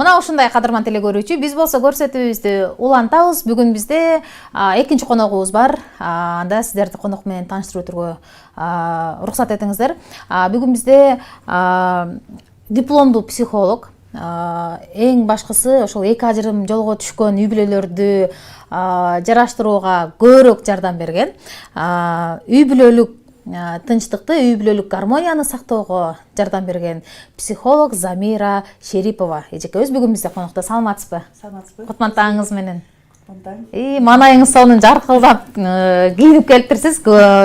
Мына ушундай кадырман теле көрүүчү, биз болсо көрсөтүүбүздү улантабыз. Бүгүн бизде экинчи коногубуз бар. Анда сиздерди конок менен тааныштырып өтүүгө уруксат этиңиздер. Бүгүн бизде дипломдуу психолог, эң башкысы ошол эки ажырым жолго түшкөн үй бүлөлөрдү жараштырууга көбүрөөк жардам берген. Үй бүлөлүк тынчтыкты, үй бүлөлүк гармонияны сактоого жардам берген психолог Замира Шерипова эжекебиз бүгүн бизде конокто. Саламатсызбы? Саламатсызбы. Кутмандтаңыз менен. Кутмандтаң. Манайыңыз сонун жаркылдап кийинип келиптирсиз.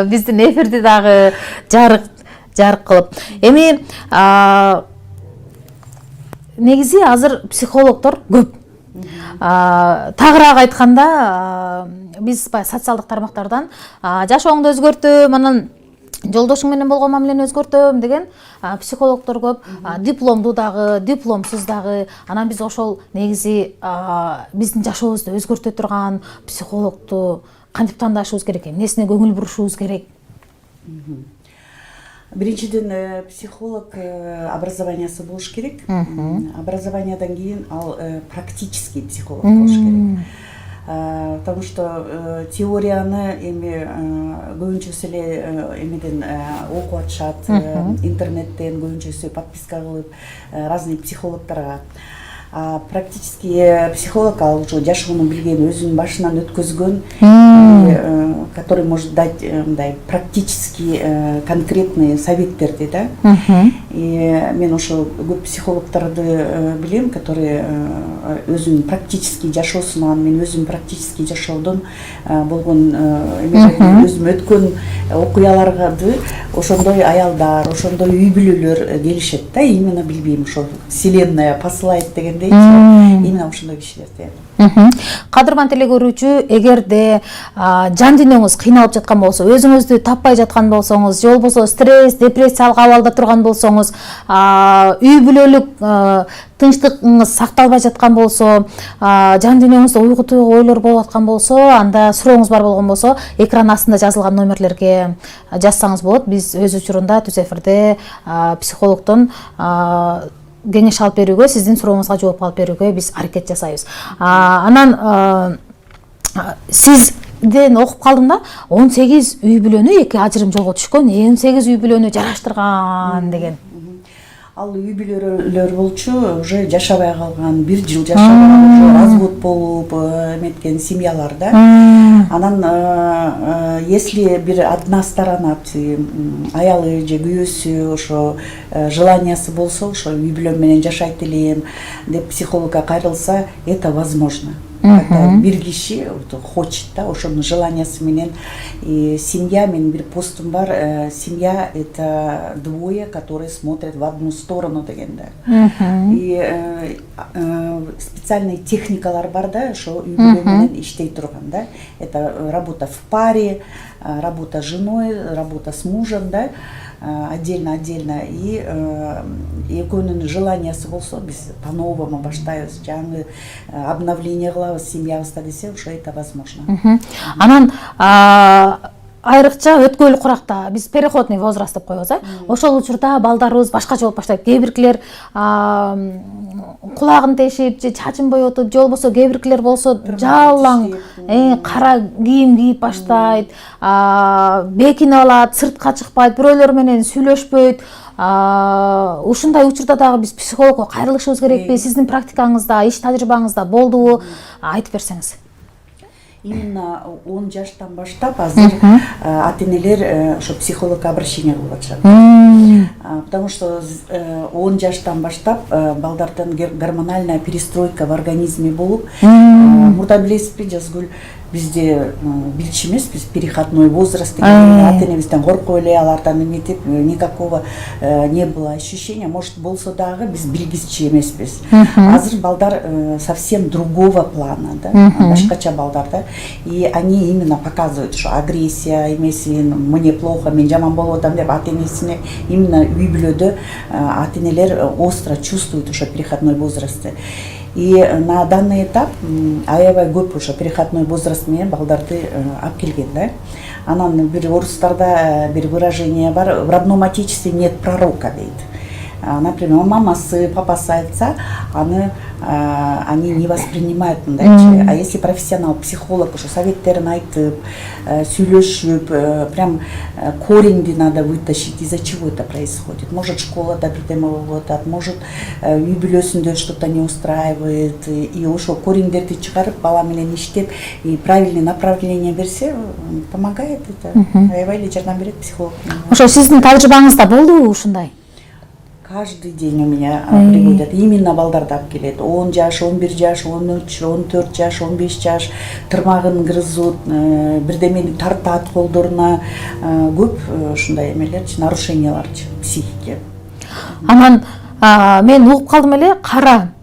Биздин эфирди дагы жарык кылып. Эми негизи азыр психологдор көп. Тагыраак айтканда биз социалдык тармактардан жашооңду өзгөртөм, анан жолдошуң менен болгон мамилени өзгөртөм деген психологдор көп, дипломдуу дагы, дипломсуз дагы. Анан биз ошол негизи биздин жашообузду өзгөртө турган психологду кантип тандашыбыз керек, эмнесине көңүл бурушубуз керек? Биринчиден психолог образованиясы болуш керек. Образованиядан кийин ал практический психолог болуш керек. Потому что теорияны эми көбүнчөсү эле эмеден окуп атышат, интернеттен көбүнчөсү подписка кылып разный психологдорго. Практический психолог ал уже жашоону билген, өзүнүн башынан өткөзгөн, который может дать практически конкретные советтерди, да. И мен ошо көп психологдорду билем, которые өзүнүн практически жашоосунан, мен өзүм практически жашоодон болгон өзүм өткөн окуяларды ошондой аялдар, ошондой үй бүлөлөр келишет да, именно билбейм, ошо вселенная посылает деген именно ошондой кишилерди. Кадырман теле көрүүчү, эгерде жан дүйнөңүз кыйналып жаткан болсо, өзүңүздү таппай жаткан болсоңуз, же болбосо стресс, депрессиялык абалда турган болсоңуз, үй бүлөлүк тынчтыгыңыз сакталбай жаткан болсо, жан дүйнөңүздө уйгутуу ойлор болуп аткан болсо, анда сурооңуз бар болгон болсо, экран астында жазылган номерлерге жазсаңыз болот. Биз өз учурунда түз эфирде психологдон кеңеш алып берүүгө, сиздин сурооңузга жооп алып берүүгө биз аракет жасайбыз. Анан сизден окуп калдым да, 18 үй бүлөнү, эки ажырым жолго түшкөн, 18 үй бүлөнү жараштырган деген. Ал үй бүлөлөр болчу, уже жашабай калган, 1 жыл жашабай, уже развод болуп эметкен семьялар да. Анан если бир одна сторона, аялы же күйөөсү ошо желаниясы болсо, ошо үй бүлөм менен жашайт элем деп психологко кайрылса, это возможно. Бир киши хочет, да, ошонун желаниясы менен. И семья, мен бир постум бар, семья это двое, которые смотрят в одну сторону деген да. И специальные техникалар бар да, ошо үй бүлө менен иштей турган да. Это работа в паре, работа с женой, работа с мужем, да. Отдельно и экөөнүн желаниясы болсо, биз по-новому баштайбыз, жаңы обновление кылабыз семьябызда десе, ошо это возможно. Анан айрыкча өткөйлүү куракта биз переходный возраст деп коебуз, ошол учурда балдарыбыз башкача болуп баштайт. Кээ биркилер кулагын тешип, же чачын боетуп, же болбосо кээ биркилер болсо жалаң кара кийим кийип баштайт, бекинип алат, сыртка чыкпайт, бирөөлөр менен сүйлөшпөйт. Ушундай учурда дагы биз психологко кайрылышыбыз керекпи? Сиздин практикаңызда, иш тажрыйбаңызда болдубу? Айтып берсеңиз. Именно 10 жаштан баштап азыр ата-энелер ошо психологко обращение кылып атышат. Потому что 10 жаштан баштап балдардын гормональная перестройка в организме болуп, мурда билесизби, Жазгүл, бизде билчү эмеспиз, переходной возраст деген, ата-энебизден коркуп эле алардан эметип, никакого не было ощущения, может болсо дагы биз билгисчи эмеспиз. Азыр балдар совсем другого плана, да, башкача балдар, да, и они именно показывают, что агрессия эмесин, мне плохо, мен жаман болуп атам деп ата-энесине именно үй бүлөдө ата-энелер остро чувствуют ошо переходной возрастты. И на данный этап аябай көп ошо переходной возраст менен балдарды алып келген да. Анан бир орустарда бир выражение бар, в родном отечестве нет пророка дейт. например, мамасы, папасы айтса, они не воспринимают мындайчы. А если профессионал, психолог ушу советтерин айтып, сүйлөшүп, прям кореньди надо вытащить, из-за чего это происходит. Может, школада бирдеме болуп атат, может, үй бүлөсүндө что-то не устраивает, и ошо корендерди чыгарып, бала менен иштеп, и правильный направление берсе, помогает это. Аябай жардам берет психолог. Ошо сиздин тажрыйбаңызда болдубу ушундай? Каждый день у меня приводят именно балдарды алып келет. 10 жаш, 11 жаш, 13, 14 жаш, 15 жаш тырмагын кыргызут, бирдемени тартат колдоруна, көп ушундай эмелерчи, нарушенияларчы психики. Анан мен угуп калдым эле, кара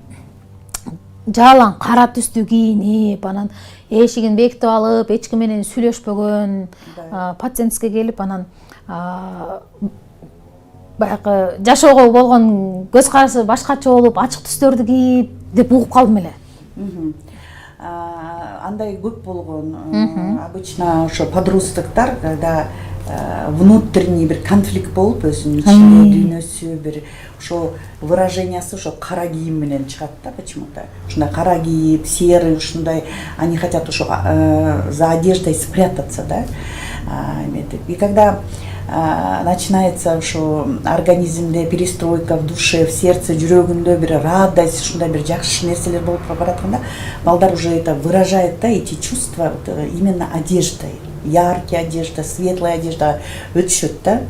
жалаң кара түстүү кийинип, анан эшигин бекитип алып, эч ким менен сүйлөшпөгөн пациентке келип, анан баягы жашоого болгон көз карашы башкача болуп, ачык түстөрдү кийип деп угуп калдым эле. Андай көп болгон. Обычно ошо подростоктор, когда внутренний бир конфликт болуп, өзүнүн ичинде дүйнөсү бир ошо выражениясы ошо кара кийим менен чыгат да, почему-то. Ушундай кара кийип, серый, ушундай, они хотят ошо за одеждой спрятаться, да. И когда начинается ошо организмде перестройка в душе, в сердце, жүрөгүндө бир радость, ушундай бир жакшы нерселер болуп баратканда, балдар уже это выражает, да, эти чувства именно одеждой. Яркая одежда, светлая одежда өтүшөт да.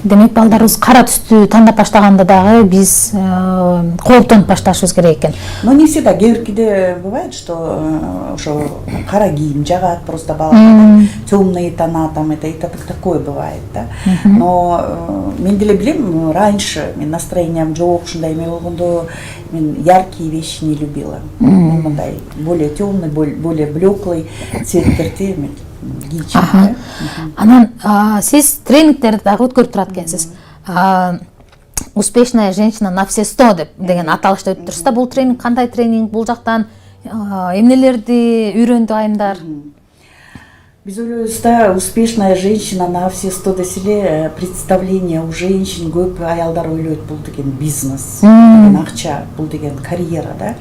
Демек балдарыбыз кара түстү тандап баштаганда дагы биз кооптонуп башташыбыз керек экен. Но не всегда, кээбиркиде бывает, что ошо кара кийим жагат, просто бала темные тона, там это такое бывает, да. Но мен деле билем, раньше мен настроением жок, ушундай эме болгондо мен яркие вещи не любила. Мындай более темный, более блеклый цветтерди мен кийчүмүн да. Анан сиз тренингтерди дагы өткөрүп турат экенсиз. Успешная женщина на все 100 деген аталышта өтүп турсуз да. Бул тренинг кандай тренинг? Бул жактан эмнелерди үйрөндү айымдар? Биз ойлойбуз да, успешная женщина на все 100 деселе представление у женщин көп аялдар ойлойт, бул деген бизнес, деген акча, бул деген карьера, да.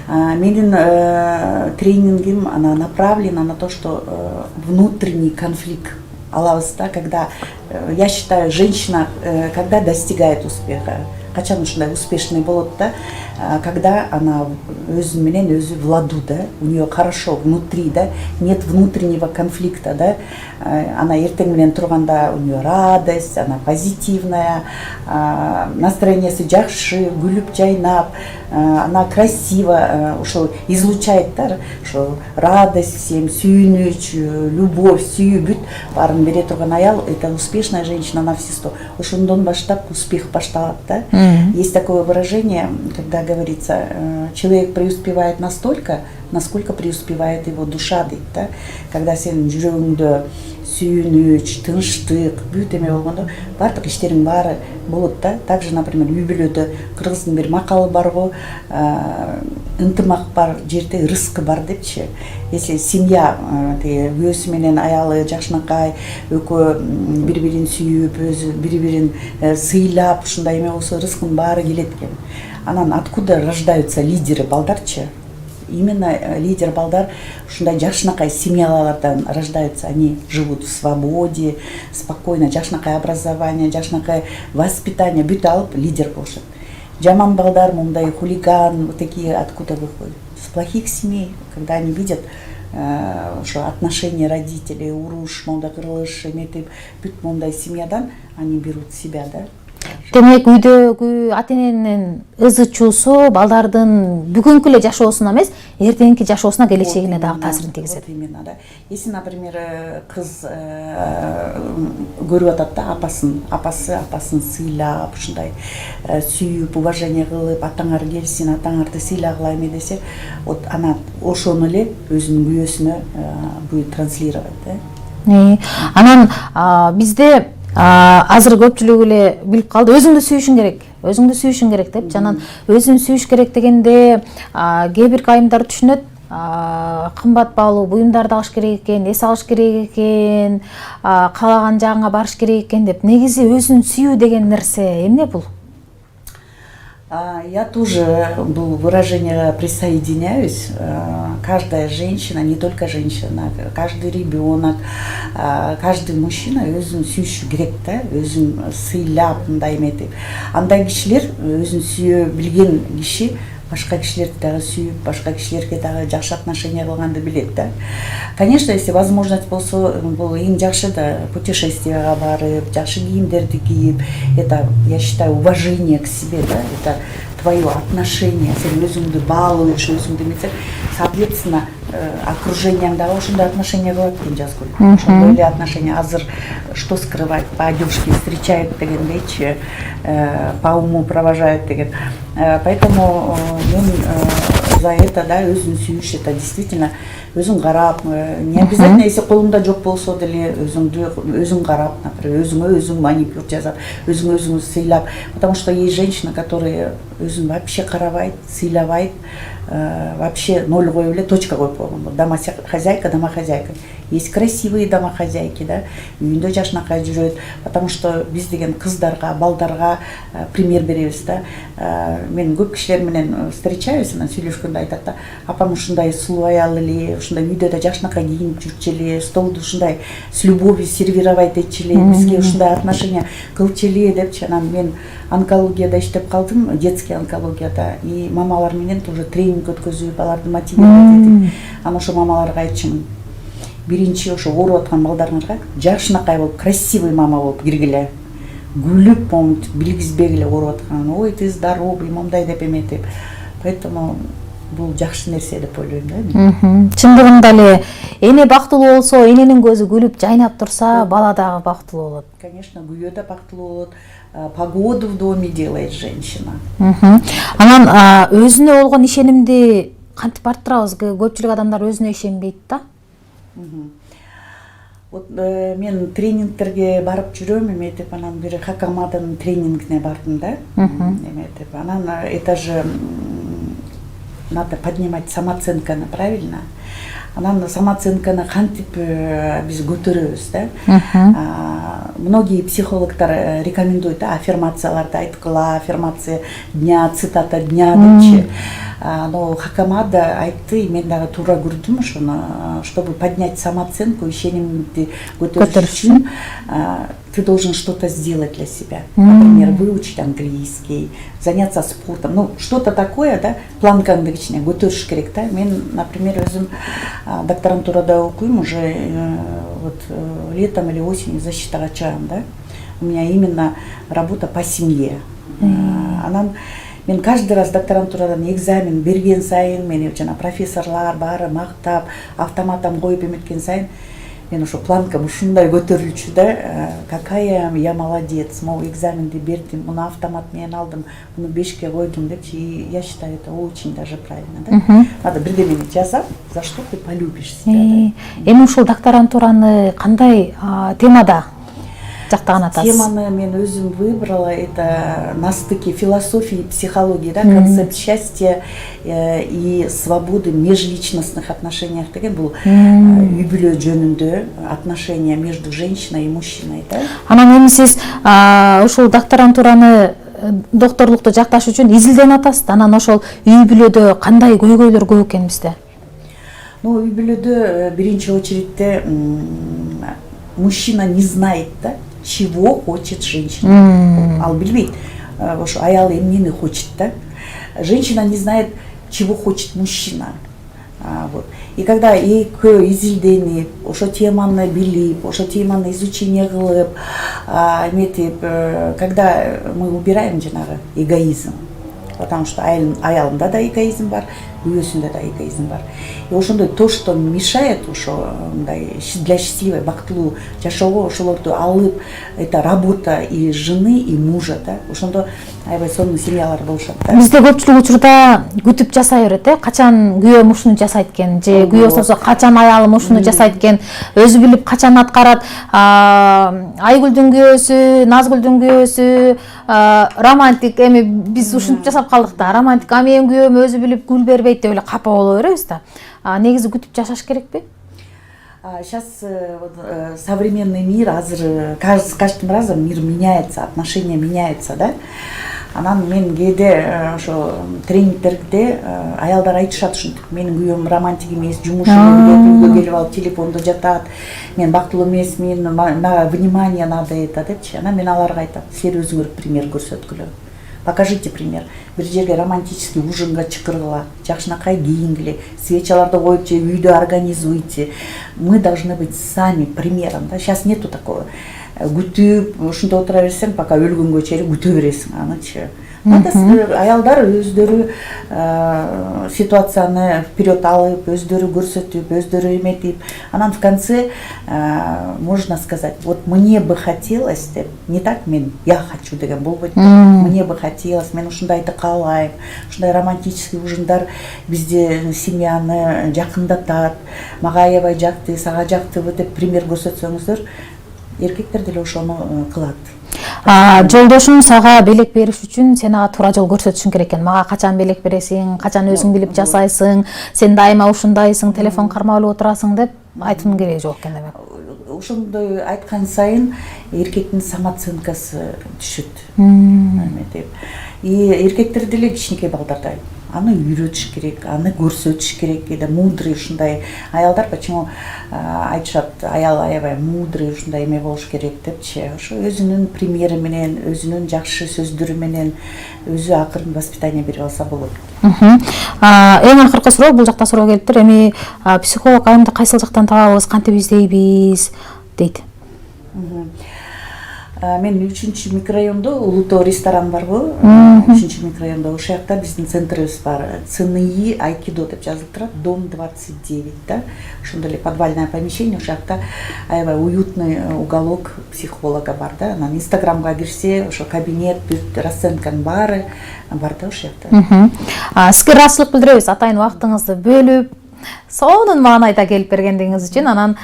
Менин тренингим она направлена на то, что внутренний конфликт алабыз да, когда я считаю, женщина, когда достигает успеха, качан ушундай успешный болот да, когда она өзү менен өзү в ладу, да, у нее хорошо внутри, да, нет внутреннего конфликта, да, она эртең менен турганда у нее радость, она позитивная, настроениясы жакшы, күлүп жайнап, она красиво, ошо излучает да, ошо радость всем, сүйүнүч, любовь, сүйүү бүт баарын бере турган аял, это успешная женщина на все 100. Ошондон баштап успех башталат да. Есть такое выражение, когда говорится, человек преуспевает настолько, насколько преуспевает его душа, дейт да. Когда сенин жүрөгүңдө сүйүнүч, тынчтык, бүт эме болгондо баардык иштериң баары болот да. Также, например, үй бүлөдө кыргыздын бир макалы бар го, ынтымак бар жерде рызкы бар депчи. Если семья күйөөсү менен аялы жакшынакай экөө бири-бирин сүйүп, өзү бири-бирин сыйлап, ушундай эме болсо рызкынын баары келет экен. Анан откуда рождаются лидеры балдарчы? Именно лидер балдар ушундай жакшынакай семьялардан рождаются, они живут в свободе, спокойно, жакшынакай образование, жакшынакай воспитание бүт алып лидер болушат. Жаман балдар, мындай хулиган, вот такие откуда выходят? С плохих семей, когда они видят ошо отношения родителей, уруш, мондай кырылыш, эметип, бүт мондай семьядан они берут себя, да. Демек үйдөгү ата-эненин ызы чуусу балдардын бүгүнкү эле жашоосуна эмес, эртеңки жашоосуна, келечегине дагы таасирин тийгизет. Именно, да. Если, например, кыз көрүп атат да, апасын сыйлап, ушундай сүйүп, уважение кылып, атаңар келсин, атаңарды сыйлагыла эме десе, вот ана ошону эле өзүнүн күйөөсүнө будет транслировать, да. Анан бизде азыр көпчүлүк эле билип калды, өзүңдү сүйүшүң керек деп. Жанан өзүн сүйүш керек дегенде кээ бир айымдар түшүнөт, кымбат баалуу буюмдарды алыш керек экен, эс алыш керек экен, каалаган жагыңа барыш керек экен деп. Негизи өзүн сүйүү деген нерсе эмне бул? Я тоже был выражение присоединяюсь. Каждая женщина, не только женщина, каждый ребенок, каждый мужчина өзін сүйішу керек та, өзін сыйлап мындай эметип. Андай кишилер өзін сүйө билген киши башка кишилерди дагы сүйүп, башка кишилерге дагы жакшы отношение кылганды билет да. Конечно, если возможность болсо, бул эң жакшы да путешествияга барып, жакшы кийимдерди кийип, это, я считаю, уважение к себе, да, это твое отношение, сен өзүңдү баалоош, өзүңдү эмесең, соответственно, окружениеңдагы ошондой отношение кылат экен Жазгүл. Ошондой эле отношение. Азыр что скрывать, по одежке встречают дегендейчи, по уму провожают деген. Поэтому мен за это, да, өзүн сүйүш, это действительно өзүң карап, не обязательно, если колуңда жок болсо деле өзүң карап, например, өзүң маникюр жасап, өзүң сыйлап, потому что есть женщины, которые өзүн вообще карабайт, сыйлабайт, вообще ноль коюп эле, точка коюп койгон. Домохозяйка. Есть красивые домохозяйки, да, үйүндө жашынакай жүрөт, потому что биз деген кыздарга, балдарга пример беребиз да. Мен көп кишилер менен встречаюсь, анан сүйлөшкөндө айтат да, апам ушундай сулуу аял эле, ушундай үйдө да жакшынакай кийинип жүрчү эле, столду ушундай с любовью сервировать этчи эле, бизге ушундай отношение кылчу эле депчи. Анан мен онкологияда иштеп калдым, детский онкологияда, и мамалар менен тоже тренинг өткөзүп, аларды мотивировать этип, анан ошо мамаларга айтчумун. Биринчи ошо ооруп аткан балдарыңарга жакшынакай болуп, красивый мама болуп киргиле. Гүлүп, билгизбегиле ооруп аткан. Ой, ты здоровый, мындай деп эметип. Поэтому бул жакшы нерсе деп ойлойм да. Чындыгында эле эне бактылуу болсо, эненин көзү күлүп, жайнап турса, бала дагы бактылуу болот. Конечно, күйөө да бактылуу болот. Погоду в доме делает женщина. Анан өзүнө болгон ишенимди кантип арттырабыз? Көпчүлүк адамдар өзүнө ишенбейт да. Вот мен тренингтерге барып жүрөм, эметип, анан бир Хакамаданын тренингине бардым да. Эметип, анан это же надо поднимать самооценканы, правильно? Анан самооценканы кантип биз көтөрөбүз да. Многие психологтар рекомендуют аффирмацияларды айткыла, аффирмация дня, цитата дня депчи. Но Хакамада айтты, мен дагы туура көрдүм ошону, чтобы поднять самооценку, ишенимди көтөрүш үчүн ты должен что-то сделать для себя. Например, выучить английский, заняться спортом. Ну, что-то такое, да, планкаңды кичине көтөрүш керек да. Мен, например, өзүм докторантурада окуйм, уже вот летом или осенью защитага чыгам, да. У меня именно работа по семье. Анан мен каждый раз докторантурадан экзамен берген сайын, мени жана профессорлар баары мактап, автоматом коюп эметкен сайын, мен ошо планкам ушундай көтөрүлчү да, какая я молодец, мол экзаменди бердим, муну автомат менен алдым, муну 5ке койдум депчи, и я считаю, это очень даже правильно, да. Надо бирдемени жасап, за что ты полюбишь себя, да. Эми ушул докторантураны кандай темада жактаган атасыз? Теманы мен өзүм выбрала, это на стыке философии и психологии, да, концепт счастья и свободы в межличностных отношениях деген бул үй бүлө жөнүндө отношения между женщиной и мужчиной, да. Анан эми сиз ушул докторантураны докторлукту жакташ үчүн изилденип атасыз. Анан ошол үй бүлөдө кандай көйгөйлөр көп экен бизде? Ну, үй бүлөдө биринчи очередьте мужчина не знает, да, чего хочет женщина. Ал билбейт, ошо аял эмнени хочет, да. Женщина не знает, чего хочет мужчина. Вот. И когда экөө изилденип, ошо теманы билип, ошо теманы изучение кылып, эметип, когда мы убираем жанагы эгоизм, потому что аялында да эгоизм бар, үйөсүндө да эгоизм бар. И ошондой то, что мешает для счастливой, бактылуу жашоого, ошолорду алып, это работа и жены, и мужа, да. Ошондо аябай сонун семьялар болушат да. Бизде көпчүлүк учурда күтүп жасай берет, качан күйөөм ушуну жасайт экен, же күйөөсү болсо качан аялым ушуну жасайт экен, өзү билип качан аткарат. Айгүлдүн күйөөсү, Назгүлдүн күйөөсү романтик, эми биз ушинтип жасап калдык да, романтик, а менин күйөөм өзү билип гүл бербейт деп эле капа боло беребиз да. Негизи күтүп жашаш керекпи? Сейчас современный мир, каждым разом мир меняется, отношения меняются, да. Анан мен кээде ошо тренингтерде аялдар айтышат ушинтип, менин күйөөм романтик эмес, жумушун үйгө келип алып телефондо жатат, мен бактылуу эмесмин, мага внимание надо это депчи. Анан мен аларга айтам, силер өзүңөр пример көрсөткүлө. Покажите пример. Бир жерге романтический ужинга чакыргыла, жакшынакай кийингиле, свечаларды коюп же үйдө организуйте. Мы должны быть сами примером. Да? Сейчас нету такого. Күтүп, ушунда отура берсең, пока өлгөнгө чейин күтө бересиң анычы. Аялдар өздөрү ситуацияны вперед алып, өздөрү көрсөтүп, өздөрү эметип, анан в конце можно сказать, вот мне бы хотелось деп, не так мен я хочу деген болбойт. Мне бы хотелось, мен ушундайды каалайм, ушундай романтический ужиндар бизде семьяны жакындатат, мага аябай жакты, сага жактыбы деп пример көрсөтсөңүздөр, эркектер деле ошону кылат. Жолдошуң сага белек бериш үчүн сен ага туура жол көрсөтүшүң керек экен. Мага качан белек бересиң, качан өзүң билип жасайсың, сен дайыма ушундайсың, телефон кармап эле отурасың деп айтуунун кереги жок экен демек. Ошондой айткан сайын эркектин самооценкасы түшөт. И эркектер деле кичинекей балдардай. Аны үйрөтүш керек, аны көрсөтүш керек, кээде мудрый ушундай аялдар, почему айтышат, аял аябай мудрый ушундай эме болуш керек депчи. Ошо өзүнүн примери менен, өзүнүн жакшы сөздөрү менен өзү акырын воспитание берип алса болот. Эң акыркы суроо, бул жакта суроо келиптир. Эми психолог айымды кайсыл жактан табабыз, кантип издейбиз дейт. Мен 3-чү микрорайондо Улуу Тоо ресторан барбы? 3-чү микрорайондо ошол жакта биздин центрибиз бар. ЦНИ Айкидо деп жазылып турат, дом 29, да. Ошондой эле подвальное помещение, ошол жакта аябай уютный уголок психолога бар, да. Анан Инстаграмга кирсе, ошо кабинет, расценканын баары бар да ошол жакта. Сизге ыраазычылык билдиребиз, атайын убактыңызды бөлүп, сонун маанайда келип бергендигиңиз үчүн. Анан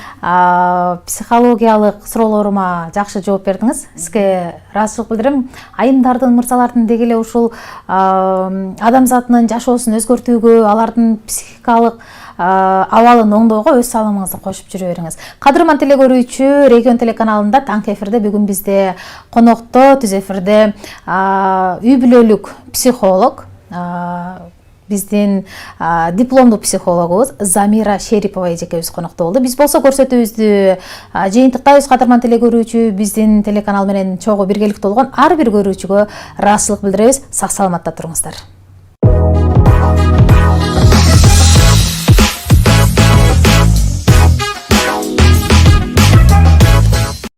психологиялык суроолорума жакшы жооп бердиңиз. Сизге ыраазычылык билдирем. Айымдардын, мырзалардын деги эле ушул адамзатынын жашоосун өзгөртүүгө, алардын психикалык абалын оңдоого өз салымыңызды кошуп жүрө бериңиз. Кадырман теле көрүүчү, Регион телеканалында таңкы эфирде бүгүн бизде конокто, түз эфирде үй бүлөлүк психолог, биздин дипломдуу психологубуз Замира Шерипова эжекебиз конокто болду. Биз болсо көрсөтүүбүздү жыйынтыктайбыз. Кадырман теле көрүүчү, биздин телеканал менен чогуу биргеликте болгон ар бир көрүүчүгө ыраазычылык билдиребиз. Сак саламатта туруңуздар.